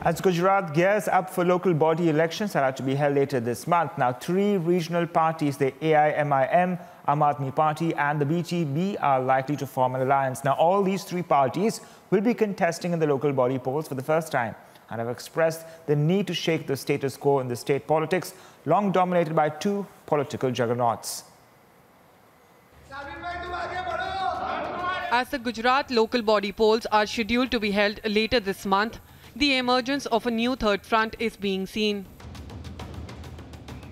As Gujarat gears up for local body elections that are to be held later this month, now three regional parties, the AIMIM, Aam Aadmi Party and the BTP, are likely to form an alliance. Now, all these three parties will be contesting in the local body polls for the first time and have expressed the need to shake the status quo in the state politics, long dominated by two political juggernauts. As the Gujarat local body polls are scheduled to be held later this month, the emergence of a new third front is being seen.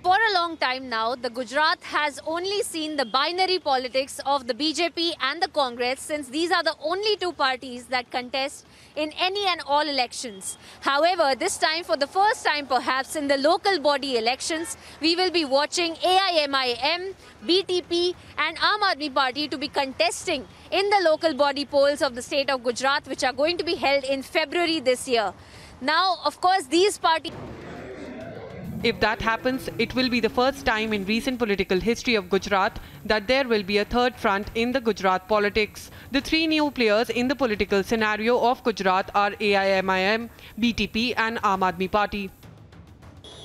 For a long time now, the Gujarat has only seen the binary politics of the BJP and the Congress, since these are the only two parties that contest in any and all elections. However, this time, for the first time perhaps in the local body elections, we will be watching AIMIM, BTP and Aam Aadmi Party to be contesting in the local body polls of the state of Gujarat, which are going to be held in February this year. Now, of course, these parties... If that happens, it will be the first time in recent political history of Gujarat that there will be a third front in the Gujarat politics. The three new players in the political scenario of Gujarat are AIMIM, BTP and Aam Aadmi Party.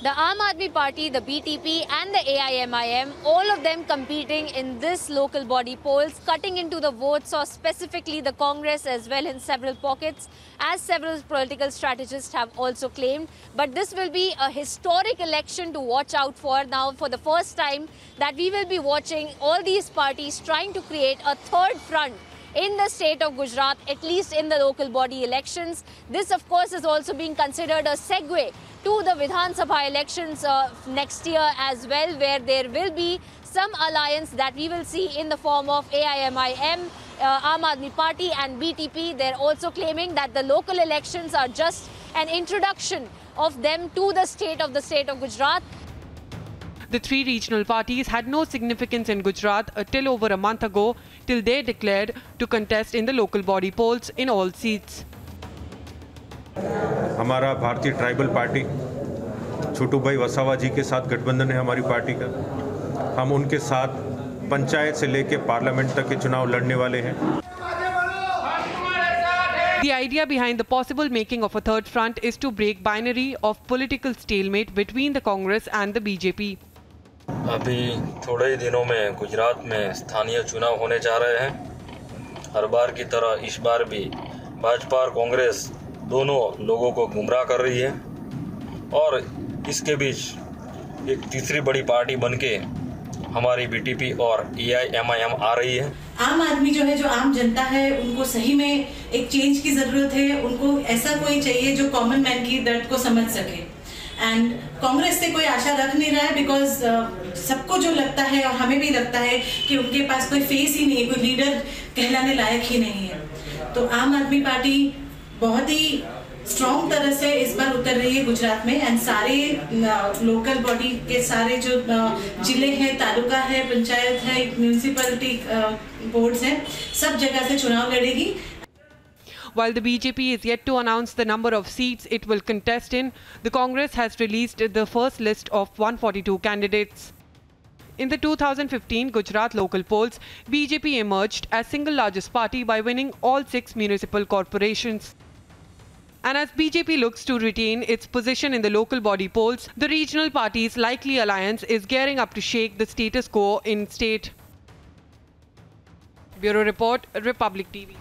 The Aam Aadmi Party, the BTP and the AIMIM, all of them competing in this local body polls, cutting into the votes of specifically the Congress as well in several pockets, as several political strategists have also claimed. But this will be a historic election to watch out for now, for the first time that we will be watching all these parties trying to create a third front in the state of Gujarat, at least in the local body elections. This, of course, is also being considered a segue to the Vidhan Sabha elections next year as well, where there will be some alliance that we will see in the form of AIMIM, Aam Aadmi Party and BTP. They're also claiming that the local elections are just an introduction of them to the state of Gujarat. The three regional parties had no significance in Gujarat till over a month ago, till they declared to contest in the local body polls in all seats. हमारा भारतीय tribal party छोटू भाई वसावा जी के साथ गठबंधन है हमारी party का। हम उनके साथ पंचायत से लेकर पार्लियामेंट तक के चुनाव लड़ने वाले हैं। The idea behind the possible making of a third front is to break binary of political stalemate between the Congress and the BJP. अभी थोड़े ही दिनों में गुजरात में स्थानीय चुनाव होने जा रहे हैं। हर बार की तरह इस बार भी भाजपा और कांग्रेस दोनों लोगों को गुमराह कर रही है और इसके बीच एक तीसरी बड़ी पार्टी बनके हमारी बीटीपी और AIMIM आ रही है। आम आदमी जो है, जो आम जनता है, उनको सही में एक चेंज की जरूरत है। उनको ऐसा कोई चाहिए जो कॉमन मैन की दर्द को समझ सके। एंड कांग्रेस से कोई आशा रख नहीं रहा है, बिकॉज सबको जो लगता है और हमें भी लगता है कि उनके पास कोई फेस ही नहीं है, कोई लीडर कहलाने लायक ही नहीं है। तो आम आदमी पार्टी बहुत ही स्ट्रॉन्ग तरह से इस बार उतर रही है गुजरात में। एंड सारे लोकल बॉडी के सारे जो जिले हैं, तालुका है, पंचायत है, म्यूनिसिपैलिटी बोर्ड्स हैं, सब जगह से चुनाव लड़ेगी। While the BJP is yet to announce the number of seats it will contest in, the Congress has released the first list of 142 candidates. In the 2015 Gujarat local polls, BJP emerged as single largest party by winning all 6 municipal corporations. And as BJP looks to retain its position in the local body polls, the regional parties' likely alliance is gearing up to shake the status quo in state. Bureau Report, Republic TV.